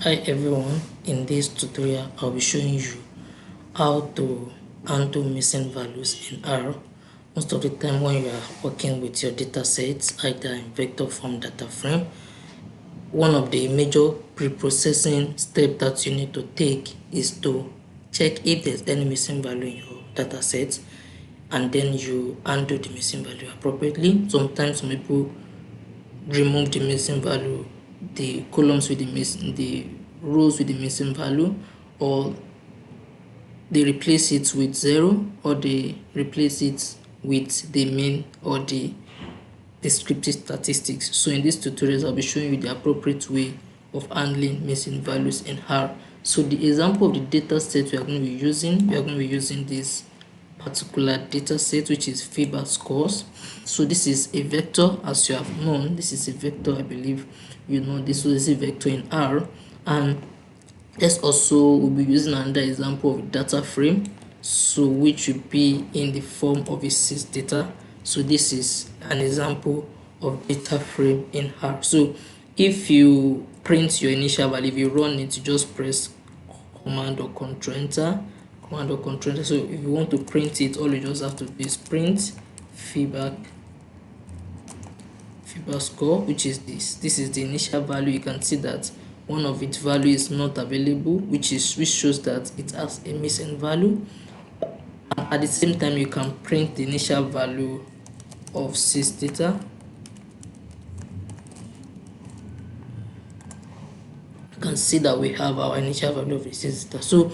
Hi everyone, in this tutorial I'll be showing you how to handle missing values in R. Most of the time when you are working with your data sets, either in vector form data frame, one of the major pre-processing steps that you need to take is to check if there's any missing value in your data set, and then you handle the missing value appropriately. Sometimes some people remove the missing value, the columns with the rows with the missing value, or they replace it with 0, or they replace it with the mean or the descriptive statistics. So in this tutorial I'll be showing you the appropriate way of handling missing values in R. So the example of the data set we are going to be using this particular data set, which is FIBA scores. So this is a vector, as you have known. This is a vector, I believe you know this. So this is a vector in R, and let's also we'll be using another example of a data frame, so which will be in the form of a sys data. So this is an example of data frame in R. So if you print your initial value, if you run it, you just press command or control enter. So if you want to print it, all you just have to do is print FIBA score, which is this is the initial value. You can see that one of its value is not available, which shows that it has a missing value. And at the same time, you can print the initial value of sys data. You can see that we have our initial value of sys data. So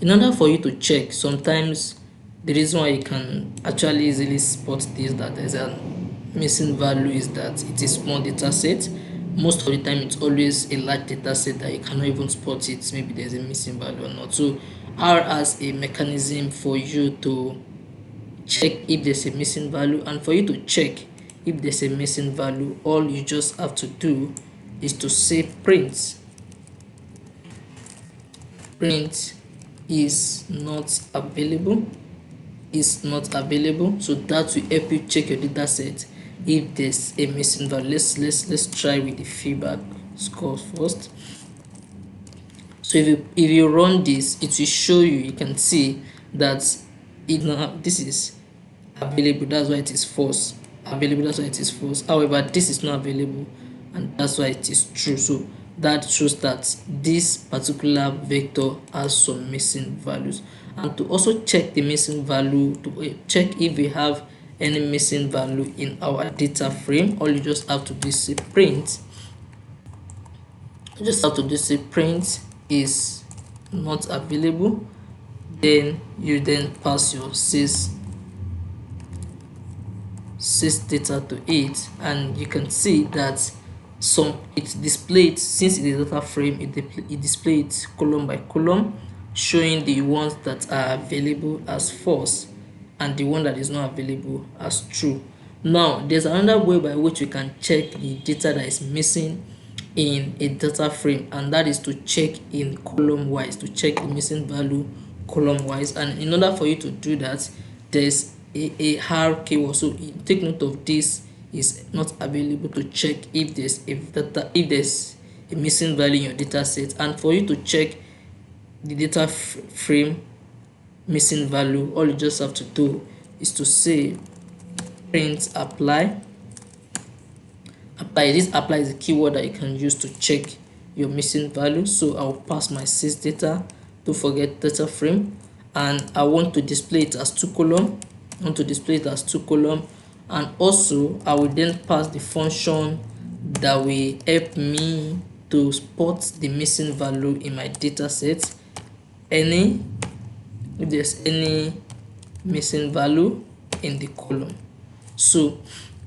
in order for you to check, sometimes the reason why you can actually easily spot this, that there's a missing value, is that it is small data set. Most of the time it's always a large data set that you cannot even spot it, maybe there's a missing value or not. So R has a mechanism for you to check if there's a missing value, and for you to check if there's a missing value, all you just have to do is to say print is not available. So that will help you check your data set if there's a missing value. Let's try with the feedback scores first. So if you run this, it will show you. You can see that this is available, that's why it is false. Available, that's why it is false. However, this is not available, and that's why it is true. So that shows that this particular vector has some missing values. And to also check the missing value, to check if we have any missing value in our data frame, all you just have to do is say print. You just have to do say print is not available. Then you pass your sys data to it, and you can see that it displayed, since it is data frame, it displayed column by column, showing the ones that are available as false and the one that is not available as true. Now there's another way by which you can check the data that is missing in a data frame, and that is to check in column wise, to check the missing value column wise. And in order for you to do that, there's a R keyword. So take note of this is not available, to check if there's a missing value in your data set. And for you to check the data frame missing value, all you just have to do is to say print apply. This apply is a keyword that you can use to check your missing value. So I'll pass my sys data, don't forget data frame, and I want to display it as 2 column. And also I will then pass the function that will help me to spot the missing value in my data set. If there's any missing value in the column, so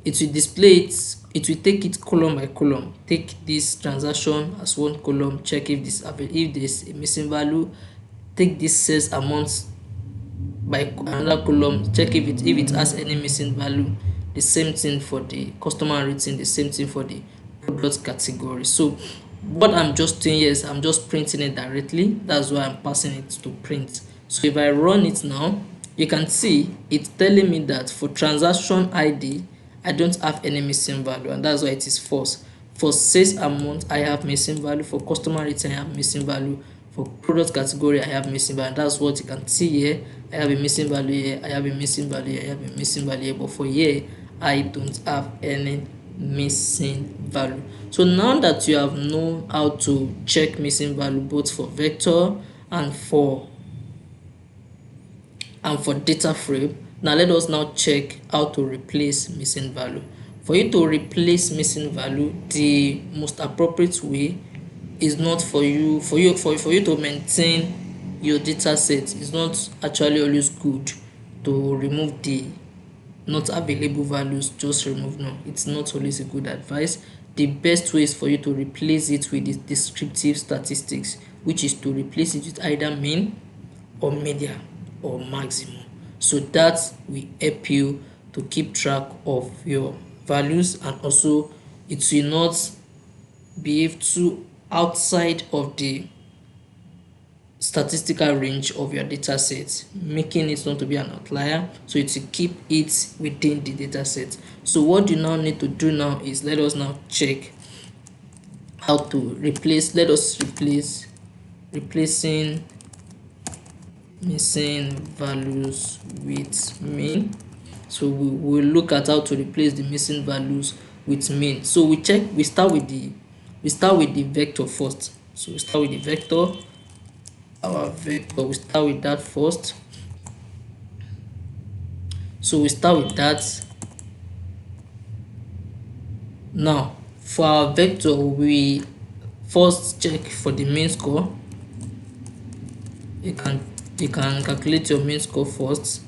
it will display it. It will take it column by column. Take this transaction as 1 column, check if there's a missing value. Take this sales amount by another column, check if it has any missing value. The same thing for the customer rating, the same thing for the product category. So what I'm just doing here is I'm just printing it directly. That's why I'm passing it to print. So if I run it now, you can see it's telling me that for transaction ID I don't have any missing value, and that's why it is false. For sales amount, I have missing value. For customer return, I have missing value. For product category, I have missing value. That's what you can see here. I have a missing value here. I have a missing value here. I have a missing value here. But for here, I don't have any missing value. So now that you have known how to check missing value both for vector and for data frame, now let us now check how to replace missing value. For you to replace missing value, the most appropriate way is not for you to maintain your data set. It's not actually always good to remove the not available values. Just remove. No, it's not always a good advice. The best way is for you to replace it with the descriptive statistics, which is to replace it with either mean or median or maximum. So that will help you to keep track of your values, and also it will not behave too outside of the statistical range of your data set, making it not to be an outlier. So it will keep it within the data set. So what you now need to do now is, let us now check how to replace. Let us replace replacing missing values with mean. So we will look at how to replace the missing values with mean. So we start with the vector first. So we start with the vector. Our vector, we start with that first. So we start with that. Now for our vector, we first check for the mean score. You can calculate your mean score first.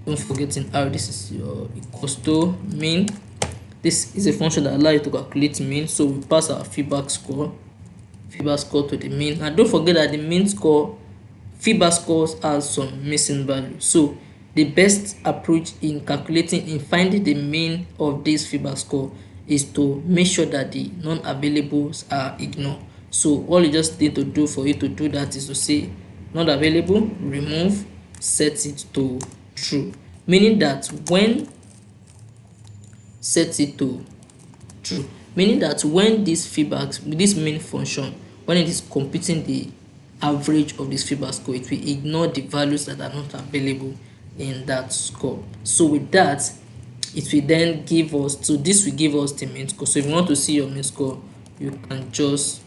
Don't forget in R, this is your equals to mean. This is a function that allows you to calculate mean. So we pass our feedback score to the mean, and don't forget that the mean score, feedback scores has some missing value. So the best approach in finding the mean of this feedback score is to make sure that the non-availables are ignored. So all you just need to do for you to do that is to say not available, remove, set it to true, meaning that when this main function, when it is computing the average of this feedback score, it will ignore the values that are not available in that score. So with that, it will then give us, so this will give us the mean score. So if you want to see your mean score, you can just,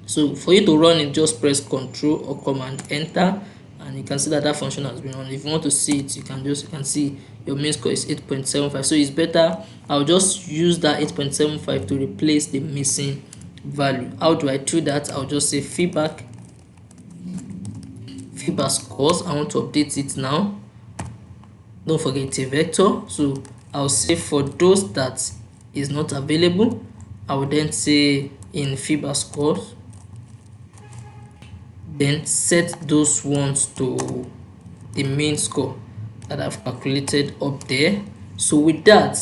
so for you to run it, just press Ctrl or Command Enter, and you can see that function has been run. If you want to see it, you can see your mean score is 8.75. so it's better, I'll just use that 8.75 to replace the missing value. How do I do that? I'll just say feedback scores. I want to update it now. Don't forget it's a vector, so I'll say for those that is not available, I will then say in feedback scores, then set those ones to the mean score that I've calculated up there. So with that,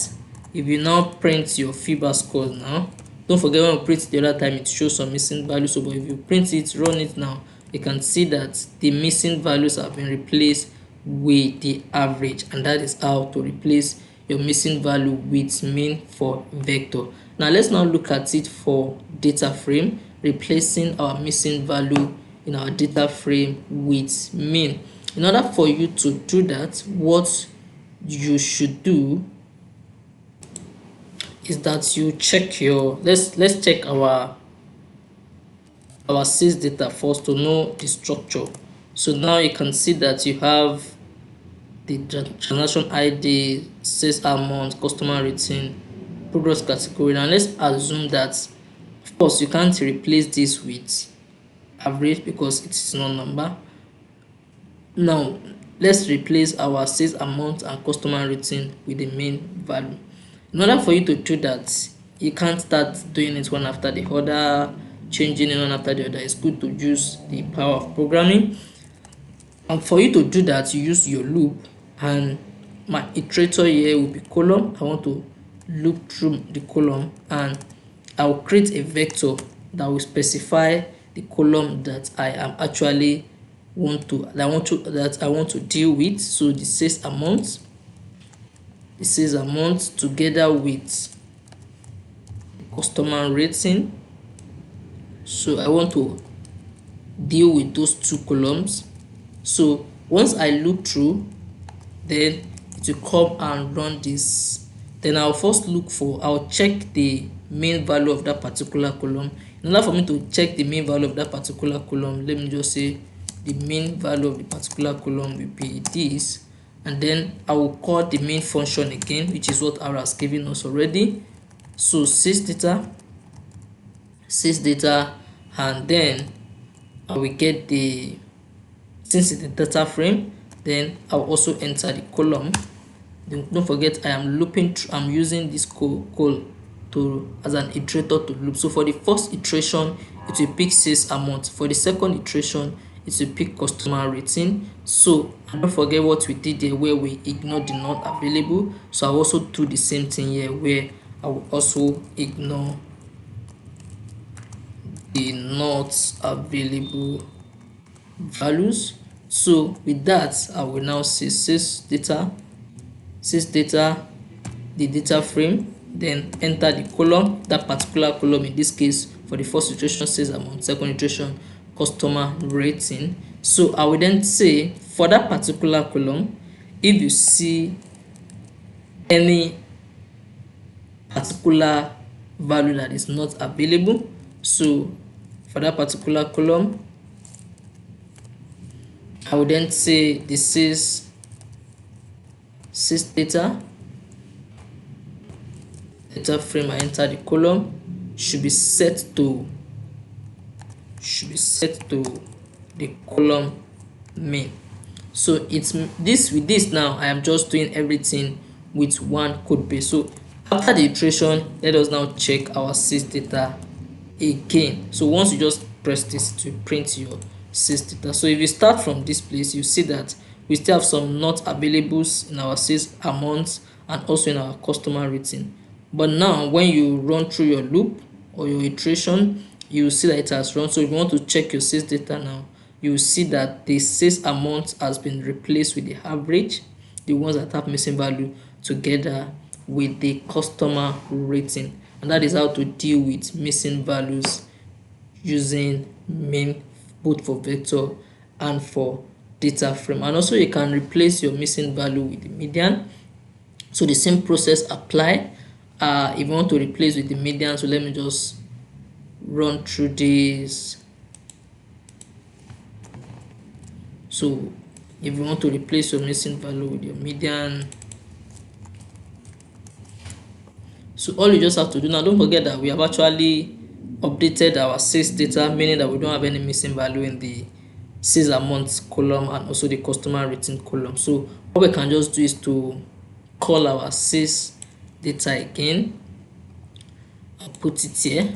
if you now print your feedback scores now, don't forget when we print the other time it shows some missing values. So but if you print it, run it now, you can see that the missing values have been replaced with the average, and that is how to replace your missing value with mean for vector. Now let's now look at it for data frame, replacing our missing value in our data frame with mean. In order for you to do that, what you should do is that you check your, let's check our sales data first to know the structure. So now you can see that you have the transaction ID, sales amount, customer rating, product category. Now let's assume that, of course, you can't replace this with average because it is not number. Now let's replace our sales amount and customer rating with the main value. In order for you to do that, you can't start doing it one after the other, changing it one after the other. It's good to use the power of programming. And for you to do that, you use your loop, and my iterator here will be column. I want to loop through the column, and I will create a vector that will specify the column that I am actually want to deal with. So the sales amount together with customer rating. So I want to deal with those two columns. So once I look through, then it will come and run this. Then I'll I'll check the main value of that particular column. In order for me to check the main value of that particular column, let me just say the main value of the particular column will be this, and then I will call the main function again, which is what R has given us already. So sys data, and then I will get the, since it's the data frame, then I'll also enter the column. Don't forget I am looping through, I'm using this call to as an iterator to loop. So for the first iteration it will pick sales amount, for the second iteration it will pick customer rating. So don't forget what we did there where we ignore the not available. So I'll also do the same thing here where I will also ignore the not available values. So with that I will now say sys data, the data frame, then enter the column, that particular column. In this case, for the first iteration sales amount, second iteration customer rating. So I will then say for that particular column, if you see any particular value that is not available, so for that particular column I will then say this is sys data frame. I enter the column, should be set to the column main. So it's this, with this now I am just doing everything with one code base. So after the iteration, let us now check our sys data again. So once you just press this to print your sys data, so if you start from this place, you see that we still have some not availables in our sales amount and also in our customer rating. But now when you run through your loop or your iteration, you will see that it has run. So if you want to check your sales data now, you will see that the sales amount has been replaced with the average, the ones that have missing value, together with the customer rating. And that is how to deal with missing values using main, both for vector and for data frame. And also you can replace your missing value with the median. So the same process apply if you want to replace with the median. So let me just run through this. So if you want to replace your missing value with your median, so all you just have to do now, don't forget that we have actually updated our sales data, meaning that we don't have any missing value in the sales amount column and also the customer rating column. So what we can just do is to call our sales data again and put it here.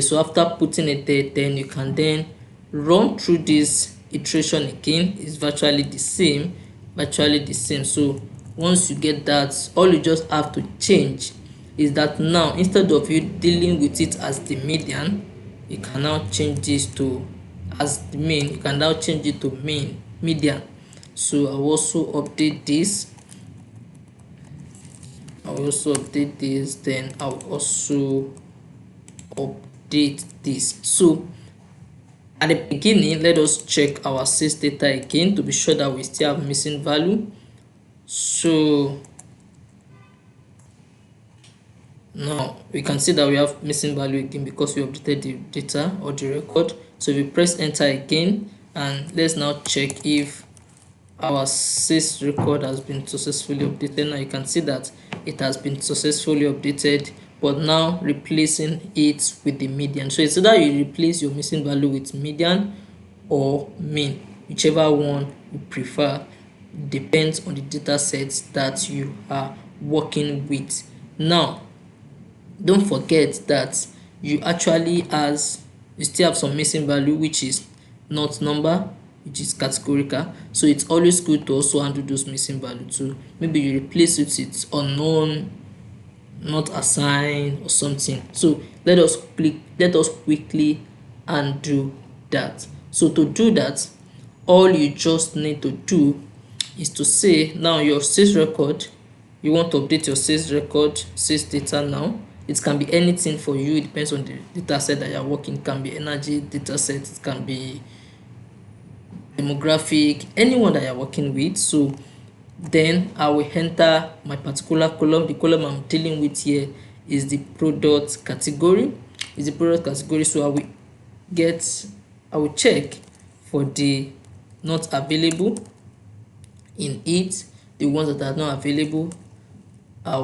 So after putting it there, then you can then run through this iteration again. It's virtually the same. So once you get that, all you just have to change is that now instead of you dealing with it as the median, you can now change this to as the main. You can now change it to median. So I'll also update this. Then I'll also update this. So at the beginning, let us check our sales data again to be sure that we still have missing value. So now we can see that we have missing value again because we updated the data or the record. So we press enter again, and let's now check if our sales record has been successfully updated. Now you can see that it has been successfully updated, but now replacing it with the median. So it's either you replace your missing value with median or mean, whichever one you prefer, depends on the data sets that you are working with. Now don't forget that you still have some missing value, which is not number, which is categorical. So it's always good to also handle those missing value too. Maybe you replace it with unknown, not assigned, or something. So let us quickly undo that. So to do that, all you just need to do is to say now your sales record, you want to update your sales record, sales data now, It can be anything for you. It depends on the data set that you're working. It can be energy data set, it can be demographic, anyone that you're working with. So then I will enter my particular column. The column I'm dealing with here is the product category. So I will check for the not available in it. The ones that are not available, I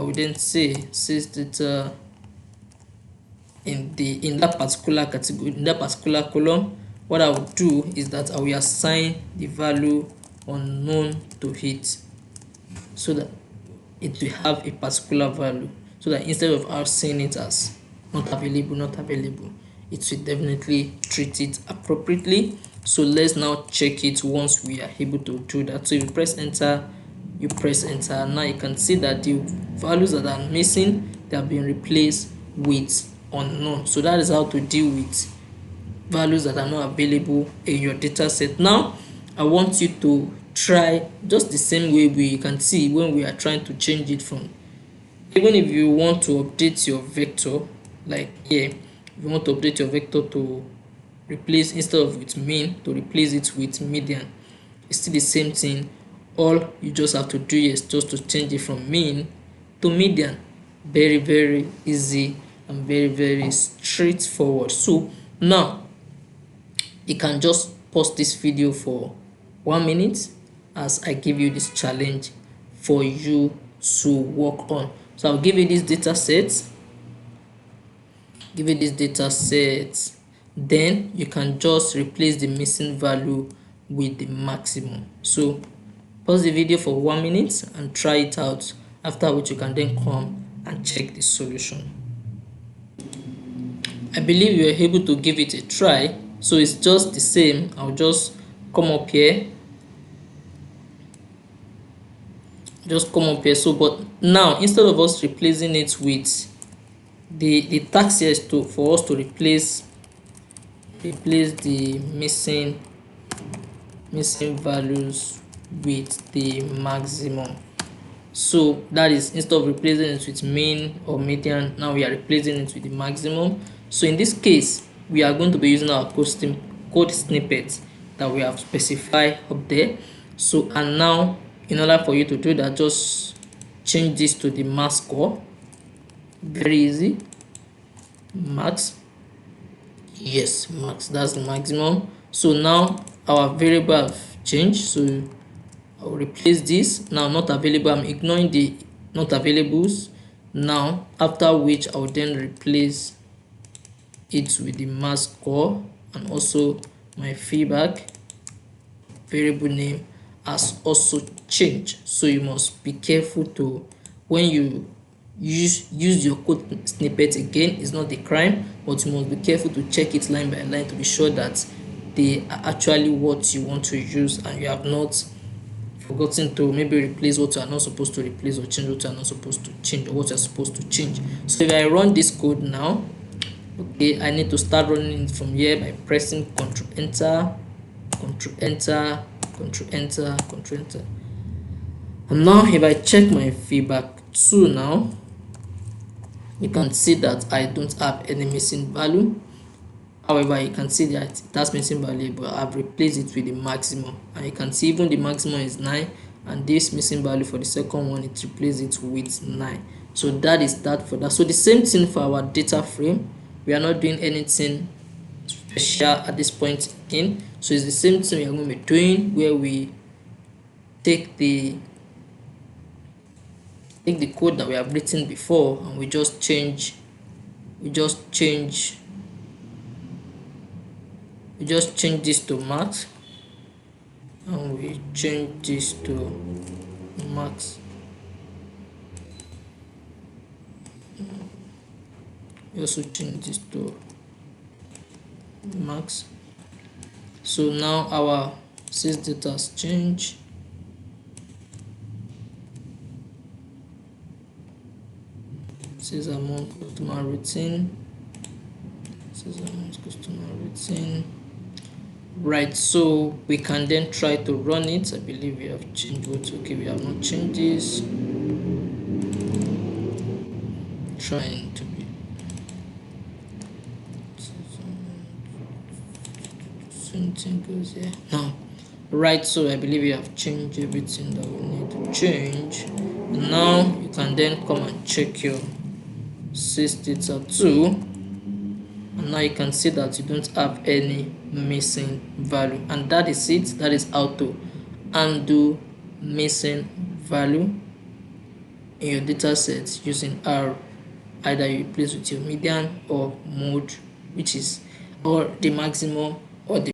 will then say sales data in that particular category, in that particular column. What I will do is that I will assign the value unknown to it, so that it will have a particular value, so that instead of us seeing it as not available, it will definitely treat it appropriately. So let's now check it once we are able to do that. So if you press enter, now you can see that the values that are missing, they have been replaced with unknown. So that is how to deal with values that are not available in your data set. Now I want you to try just the same way. We can see when we are trying to change it from, even if you want to update your vector, like here, if you want to update your vector to replace, instead of with mean, to replace it with median, it's still the same thing. All you just have to do is just to change it from mean to median. Very easy and very straightforward. So now you can just pause this video for 1 minute as I give you this challenge for you to work on. So I'll give you this data set, then you can just replace the missing value with the maximum. So pause the video for 1 minute and try it out, after which you can then come and check the solution. I believe you are able to give it a try. So it's just the same. I'll just come up here, so but now instead of us replacing it with the task here is for us to replace the missing values with the maximum. So that is, instead of replacing it with mean or median, now we are replacing it with the maximum. So in this case, we are going to be using our code snippet that we have specified up there. So, and now in order for you to do that, just change this to the max score. Very easy. Max. Yes, max, that's the maximum. So now our variable have changed, so I'll replace this. Now not available, I'm ignoring the not availables now, after which I'll then replace it with the max score, and also my feedback variable name has also changed. So you must be careful to, when you use your code snippet again, it's not a crime, but you must be careful to check it line by line to be sure that they are actually what you want to use, and you have not forgotten to maybe replace what you are not supposed to replace, or change what you are not supposed to change, or what you are supposed to change. So if I run this code now, okay, I need to start running it from here by pressing Ctrl Enter, Ctrl Enter, Ctrl Enter, Ctrl Enter. And now if I check my feedback 2 now, you can see that I don't have any missing value. However, you can see that it has missing value, but I've replaced it with the maximum, and you can see even the maximum is 9, and this missing value for the second one, it replaces it with 9. So that is that for that. So the same thing for our data frame. We are not doing anything special at this point in. So it's the same thing we are going to be doing, where we take the code that we have written before, and we just change this to max, and we change this to max. We also change this to max. So now our sales data has changed. Sales amount, customer rating, Right, so we can then try to run it. I believe we have changed what. Okay, we have not changed this. Trying to be something goes here now. Right, so I believe we have changed everything that we need to change. And now you can then come and check your sys data 2, and now you can see that you don't have any missing value, and that is it. That is how to undo missing value in your data set using R. Either you replace with your median or mode, which is or the maximum or the